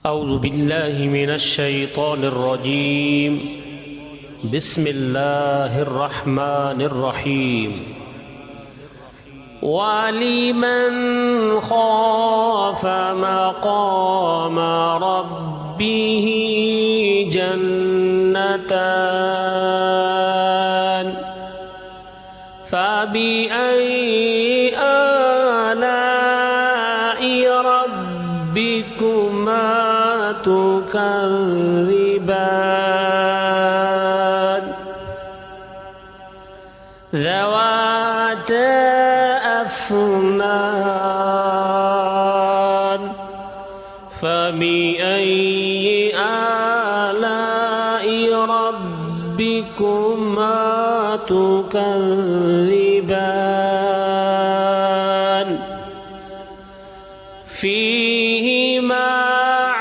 أعوذ بالله من الشيطان الرجيم. بسم الله الرحمن الرحيم. ولمن خاف مقام ربه جنتان فبأي آلاء ربكما تكذبان ذواتا أفنان فبأي آلاء ربكما تكذبان فيهما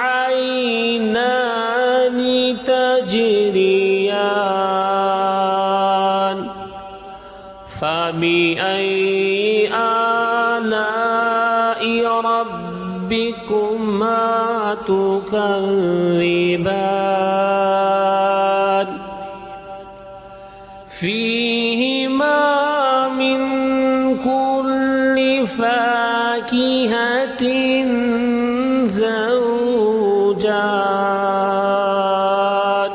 عينان تجريان فبأي آلاء ربكما تكذبان فيهما من كل فاكهة زوجان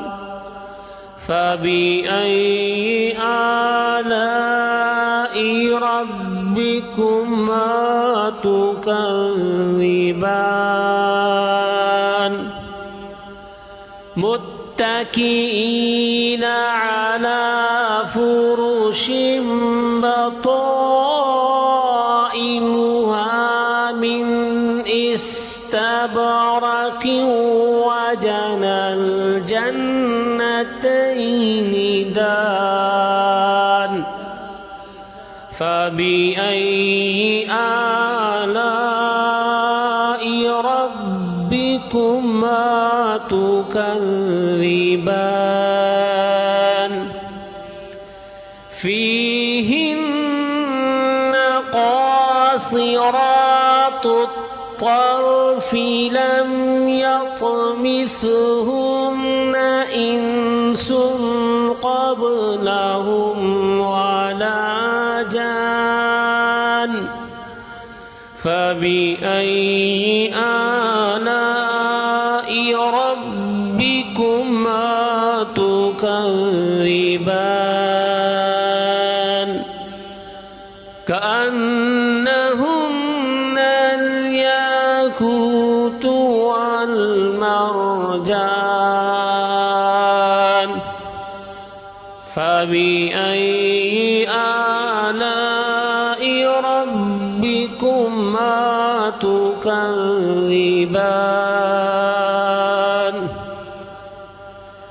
فبأي آلاء ربكما تكذبان متكئين على فرش بطائنها من استبرق وجنى الجنتين دان فبأي آلاء ربكما تكذبان فيهن قاصرات الطرف لم يطمثهن إنس قبلهم ولا جان فبأي آلاء ربكما تكذبان كأنهن الياقوت والمرجان فبأي آلاء ربكما تكذبان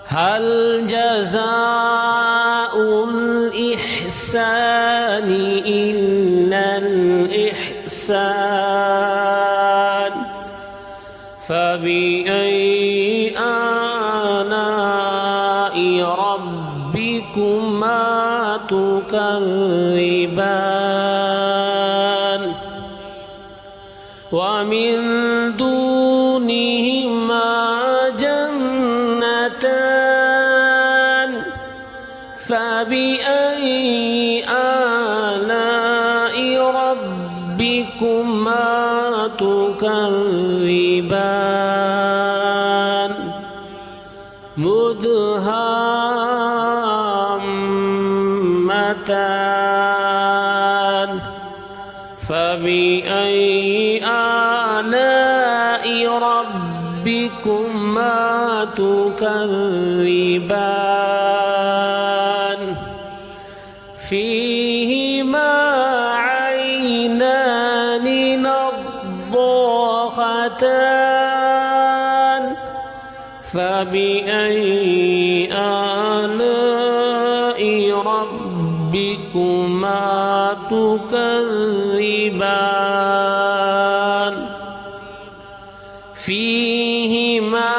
هل جزاء الإحسان إلا الإحسان فبأي آلاء ربكما تكذبان ومن دونهما جنتان فبأي آلاء ربكما تكذبان مدهامتان فبأي آلاء ربكما تكذبان فيهما عينان نضاختان فبأي آلاء ربكما تكذبان فيهما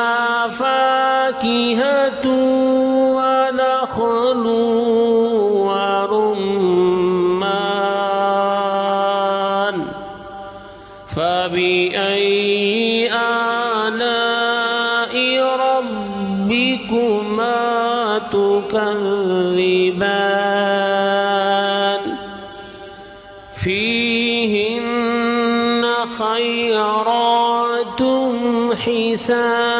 فاكهة ونخل ورمان فبأي آلاء ربكما تكذبان فيهن خيرات حسان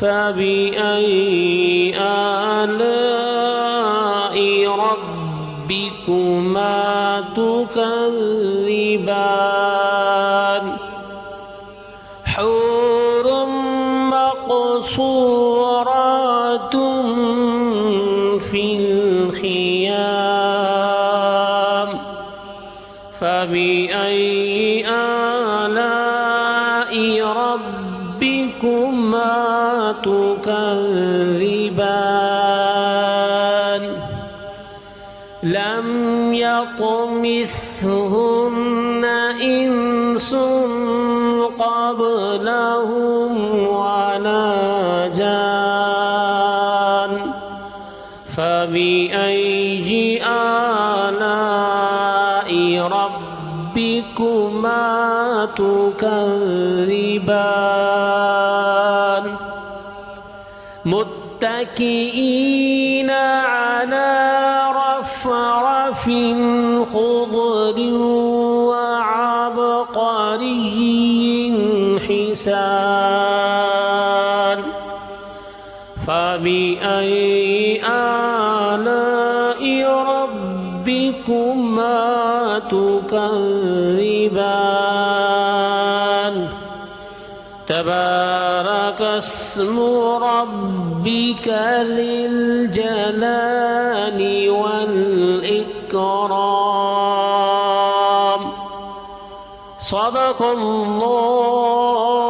فبأي آلاء ربكما تكذبان حور مقصورات في الخيام فبأي آلاء ربكما تكذبان لم يطمثهن إنس قبلهم ولا جان فبأي آلاء ربكما تكذبان متكئين على رفرف خضر وعبقري حسان فبأي آلاء ربكما تكذبان تبارك اسم ربك للجلال والإكرام صدق الله